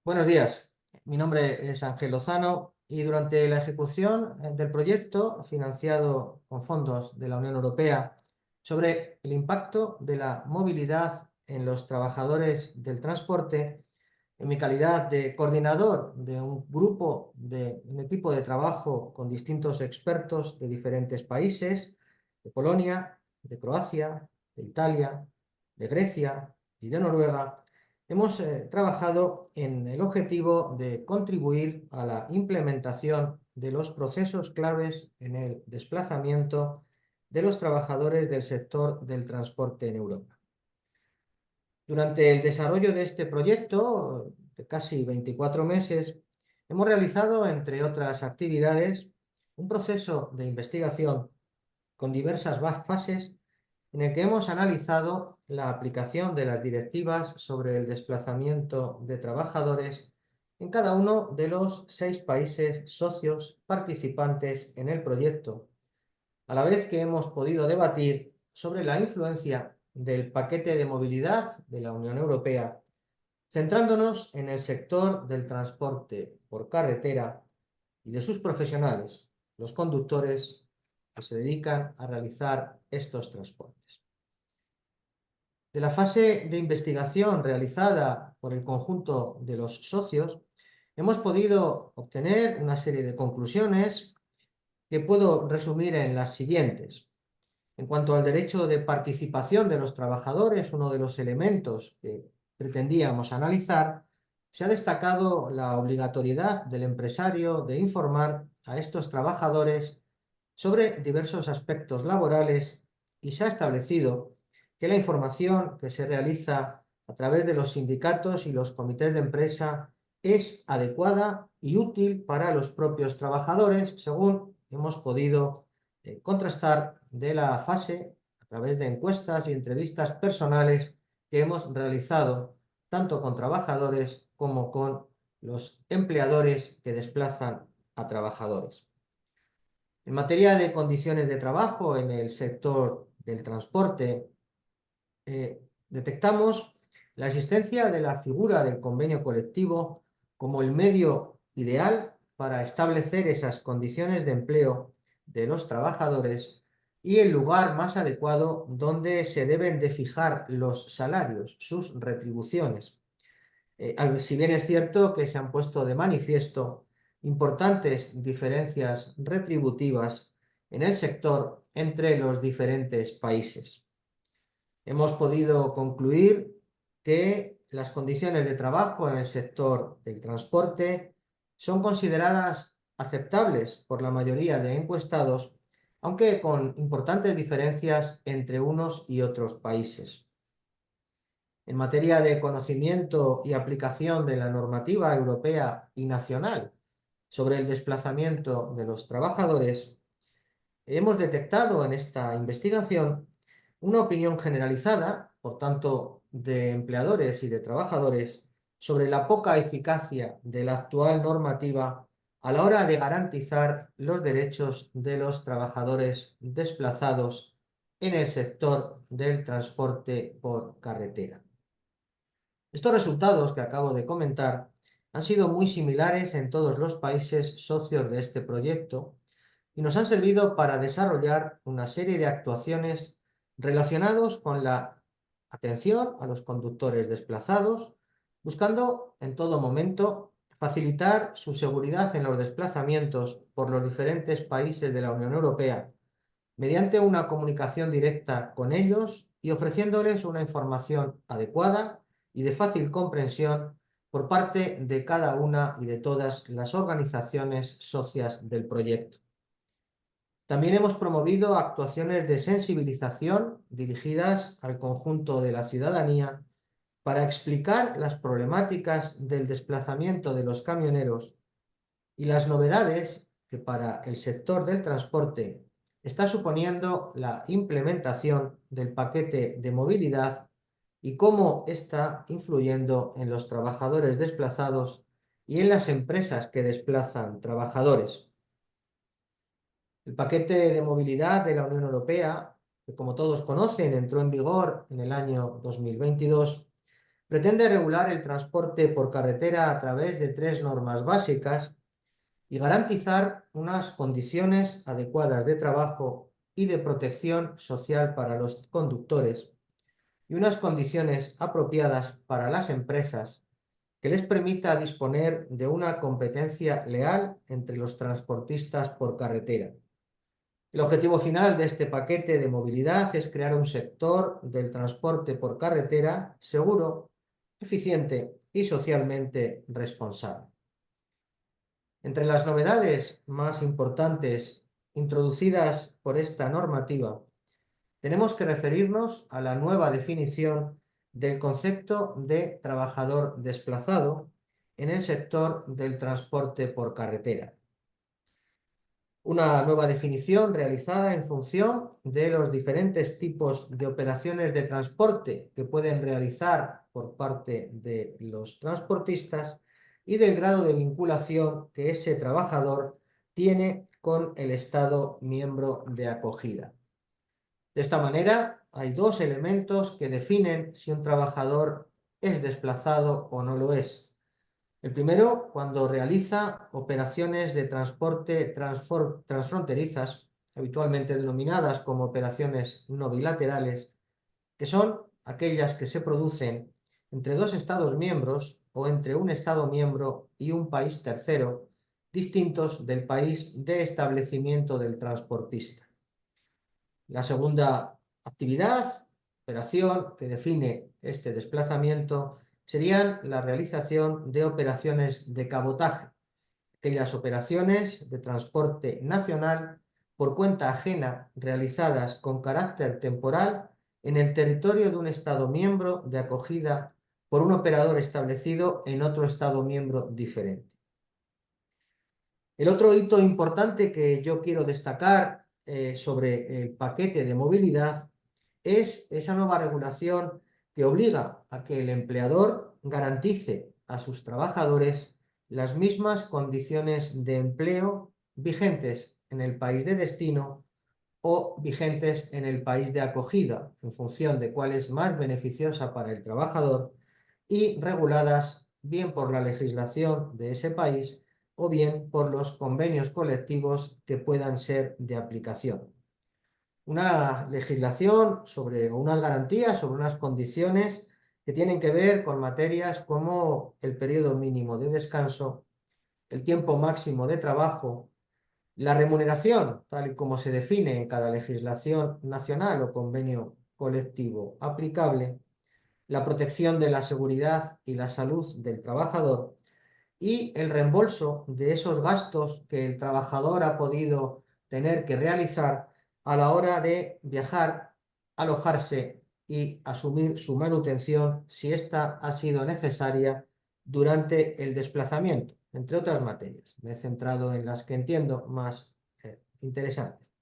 Buenos días, mi nombre es Ángel Lozano y durante la ejecución del proyecto financiado con fondos de la Unión Europea sobre el impacto de la movilidad en los trabajadores del transporte, en mi calidad de coordinador de un equipo de trabajo con distintos expertos de diferentes países, de Polonia, de Croacia, de Italia, de Grecia y de Noruega, hemos trabajado en el objetivo de contribuir a la implementación de los procesos claves en el desplazamiento de los trabajadores del sector del transporte en Europa. Durante el desarrollo de este proyecto, de casi 24 meses, hemos realizado, entre otras actividades, un proceso de investigación con diversas fases en el que hemos analizado la aplicación de las directivas sobre el desplazamiento de trabajadores en cada uno de los 6 países socios participantes en el proyecto, a la vez que hemos podido debatir sobre la influencia del paquete de movilidad de la Unión Europea, centrándonos en el sector del transporte por carretera y de sus profesionales, los conductores que se dedican a realizar estos transportes. De la fase de investigación realizada por el conjunto de los socios, hemos podido obtener una serie de conclusiones que puedo resumir en las siguientes. En cuanto al derecho de participación de los trabajadores, uno de los elementos que pretendíamos analizar, se ha destacado la obligatoriedad del empresario de informar a estos trabajadores sobre diversos aspectos laborales y se ha establecido que la información que se realiza a través de los sindicatos y los comités de empresa es adecuada y útil para los propios trabajadores, según hemos podido contrastar de la fase a través de encuestas y entrevistas personales que hemos realizado tanto con trabajadores como con los empleadores que desplazan a trabajadores. En materia de condiciones de trabajo en el sector del transporte, detectamos la existencia de la figura del convenio colectivo como el medio ideal para establecer esas condiciones de empleo de los trabajadores y el lugar más adecuado donde se deben de fijar los salarios, sus retribuciones. Si bien es cierto que se han puesto de manifiesto importantes diferencias retributivas en el sector entre los diferentes países. Hemos podido concluir que las condiciones de trabajo en el sector del transporte son consideradas aceptables por la mayoría de encuestados, aunque con importantes diferencias entre unos y otros países. En materia de conocimiento y aplicación de la normativa europea y nacional sobre el desplazamiento de los trabajadores, hemos detectado en esta investigación una opinión generalizada, por tanto, de empleadores y de trabajadores, sobre la poca eficacia de la actual normativa a la hora de garantizar los derechos de los trabajadores desplazados en el sector del transporte por carretera. Estos resultados que acabo de comentar han sido muy similares en todos los países socios de este proyecto y nos han servido para desarrollar una serie de actuaciones relacionados con la atención a los conductores desplazados, buscando en todo momento facilitar su seguridad en los desplazamientos por los diferentes países de la Unión Europea mediante una comunicación directa con ellos y ofreciéndoles una información adecuada y de fácil comprensión por parte de cada una y de todas las organizaciones socias del proyecto. También hemos promovido actuaciones de sensibilización dirigidas al conjunto de la ciudadanía para explicar las problemáticas del desplazamiento de los camioneros y las novedades que para el sector del transporte está suponiendo la implementación del paquete de movilidad y cómo está influyendo en los trabajadores desplazados y en las empresas que desplazan trabajadores. El paquete de movilidad de la Unión Europea, que como todos conocen entró en vigor en el año 2022, Pretende regular el transporte por carretera a través de 3 normas básicas y garantizar unas condiciones adecuadas de trabajo y de protección social para los conductores y unas condiciones apropiadas para las empresas que les permita disponer de una competencia leal entre los transportistas por carretera. El objetivo final de este paquete de movilidad es crear un sector del transporte por carretera seguro, eficiente y socialmente responsable. Entre las novedades más importantes introducidas por esta normativa, tenemos que referirnos a la nueva definición del concepto de trabajador desplazado en el sector del transporte por carretera. Una nueva definición realizada en función de los diferentes tipos de operaciones de transporte que pueden realizar por parte de los transportistas y del grado de vinculación que ese trabajador tiene con el Estado miembro de acogida. De esta manera, hay 2 elementos que definen si un trabajador es desplazado o no lo es. El primero, cuando realiza operaciones de transporte transfronterizas, habitualmente denominadas como operaciones no bilaterales, que son aquellas que se producen entre 2 Estados miembros o entre un Estado miembro y un país tercero, distintos del país de establecimiento del transportista. La segunda actividad, operación que define este desplazamiento, serían la realización de operaciones de cabotaje, aquellas operaciones de transporte nacional por cuenta ajena realizadas con carácter temporal en el territorio de un Estado miembro de acogida por un operador establecido en otro Estado miembro diferente. El otro hito importante que yo quiero destacar sobre el paquete de movilidad es esa nueva regulación que obliga a que el empleador garantice a sus trabajadores las mismas condiciones de empleo vigentes en el país de destino o vigentes en el país de acogida, en función de cuál es más beneficiosa para el trabajador y reguladas bien por la legislación de ese país o bien por los convenios colectivos que puedan ser de aplicación. Una legislación sobre, o unas garantías sobre unas condiciones que tienen que ver con materias como el periodo mínimo de descanso, el tiempo máximo de trabajo, la remuneración, tal y como se define en cada legislación nacional o convenio colectivo aplicable, la protección de la seguridad y la salud del trabajador y el reembolso de esos gastos que el trabajador ha podido tener que realizar a la hora de viajar, alojarse y asumir su manutención si ésta ha sido necesaria durante el desplazamiento, entre otras materias. Me he centrado en las que entiendo más interesantes.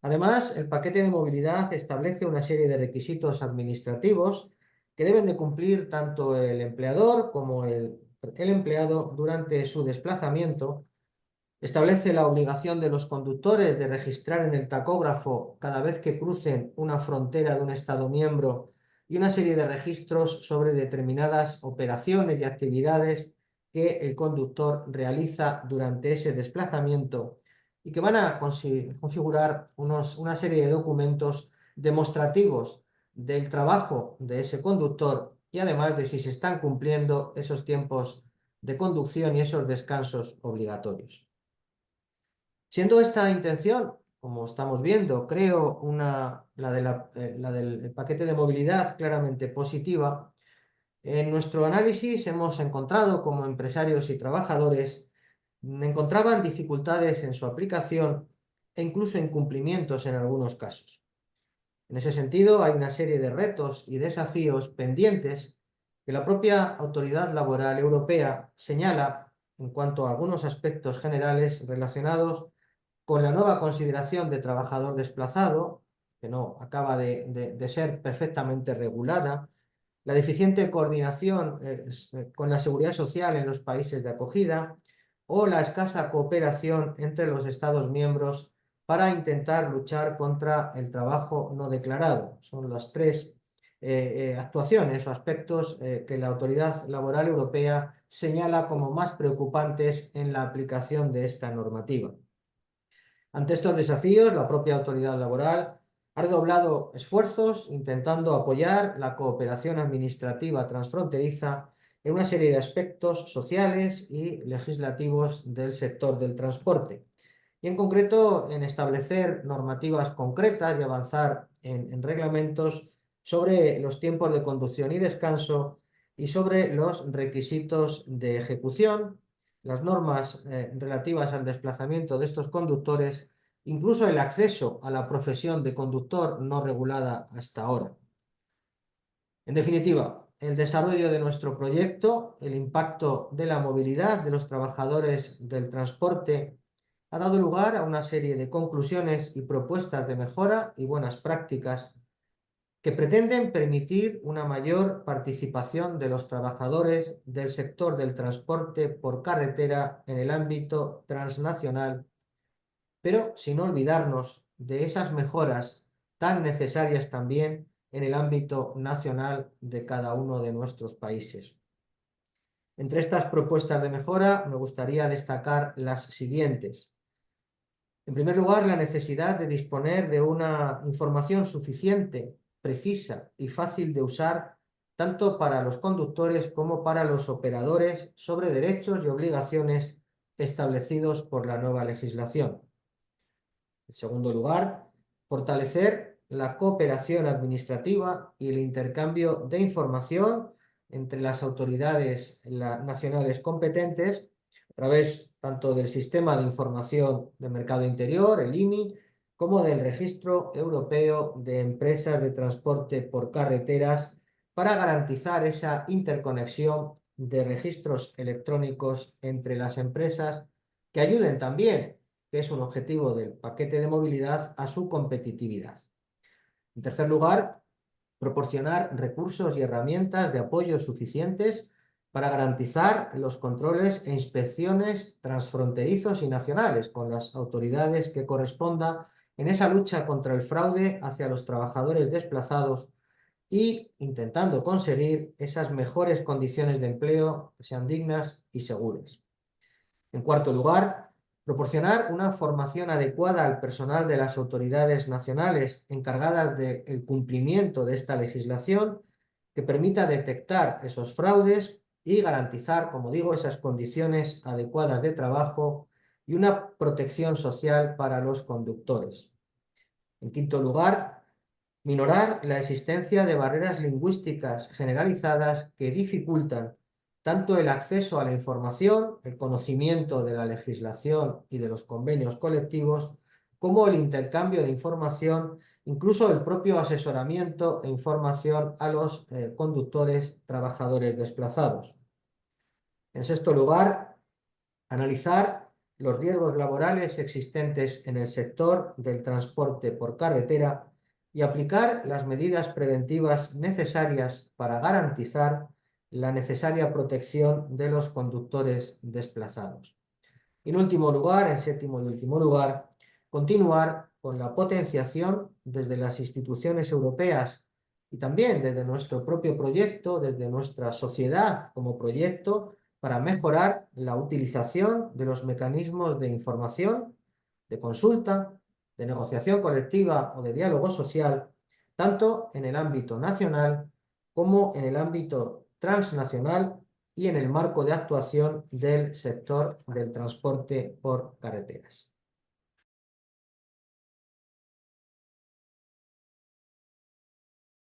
Además, el paquete de movilidad establece una serie de requisitos administrativos que deben de cumplir tanto el empleador como el empleado durante su desplazamiento. Establece la obligación de los conductores de registrar en el tacógrafo cada vez que crucen una frontera de un Estado miembro y una serie de registros sobre determinadas operaciones y actividades que el conductor realiza durante ese desplazamiento y que van a configurar una serie de documentos demostrativos del trabajo de ese conductor y además de si se están cumpliendo esos tiempos de conducción y esos descansos obligatorios. Siendo esta intención, como estamos viendo, creo la del paquete de movilidad claramente positiva, en nuestro análisis hemos encontrado como empresarios y trabajadores encontraban dificultades en su aplicación e incluso incumplimientos en algunos casos. En ese sentido, hay una serie de retos y desafíos pendientes que la propia Autoridad Laboral Europea señala en cuanto a algunos aspectos generales relacionados con la nueva consideración de trabajador desplazado, que no acaba de ser perfectamente regulada, la deficiente coordinación con la seguridad social en los países de acogida o la escasa cooperación entre los Estados miembros para intentar luchar contra el trabajo no declarado. Son los 3 actuaciones o aspectos que la Autoridad Laboral Europea señala como más preocupantes en la aplicación de esta normativa. Ante estos desafíos, la propia autoridad laboral ha redoblado esfuerzos intentando apoyar la cooperación administrativa transfronteriza en una serie de aspectos sociales y legislativos del sector del transporte, y en concreto en establecer normativas concretas y avanzar en reglamentos sobre los tiempos de conducción y descanso y sobre los requisitos de ejecución, las normas relativas al desplazamiento de estos conductores, incluso el acceso a la profesión de conductor no regulada hasta ahora. En definitiva, el desarrollo de nuestro proyecto, el impacto de la movilidad de los trabajadores del transporte, ha dado lugar a una serie de conclusiones y propuestas de mejora y buenas prácticas que pretenden permitir una mayor participación de los trabajadores del sector del transporte por carretera en el ámbito transnacional, pero sin olvidarnos de esas mejoras tan necesarias también en el ámbito nacional de cada uno de nuestros países. Entre estas propuestas de mejora me gustaría destacar las siguientes. En primer lugar, la necesidad de disponer de una información suficiente, precisa y fácil de usar tanto para los conductores como para los operadores sobre derechos y obligaciones establecidos por la nueva legislación. En segundo lugar, fortalecer la cooperación administrativa y el intercambio de información entre las autoridades nacionales competentes a través tanto del Sistema de Información de Mercado Interior, el IMI, como del Registro Europeo de Empresas de Transporte por Carreteras para garantizar esa interconexión de registros electrónicos entre las empresas que ayuden también, que es un objetivo del paquete de movilidad, a su competitividad. En tercer lugar, proporcionar recursos y herramientas de apoyo suficientes para garantizar los controles e inspecciones transfronterizos y nacionales con las autoridades que corresponda en esa lucha contra el fraude hacia los trabajadores desplazados y intentando conseguir esas mejores condiciones de empleo que sean dignas y seguras. En cuarto lugar, proporcionar una formación adecuada al personal de las autoridades nacionales encargadas del cumplimiento de esta legislación que permita detectar esos fraudes y garantizar, como digo, esas condiciones adecuadas de trabajo y una protección social para los conductores. En quinto lugar, minorar la existencia de barreras lingüísticas generalizadas que dificultan tanto el acceso a la información, el conocimiento de la legislación y de los convenios colectivos, como el intercambio de información, incluso el propio asesoramiento e información a los conductores trabajadores desplazados. En sexto lugar, analizar los riesgos laborales existentes en el sector del transporte por carretera y aplicar las medidas preventivas necesarias para garantizar la necesaria protección de los conductores desplazados. Y en último lugar, en séptimo y último lugar, continuar con la potenciación desde las instituciones europeas y también desde nuestro propio proyecto, desde nuestra sociedad como proyecto, para mejorar la utilización de los mecanismos de información, de consulta, de negociación colectiva o de diálogo social, tanto en el ámbito nacional como en el ámbito transnacional y en el marco de actuación del sector del transporte por carreteras.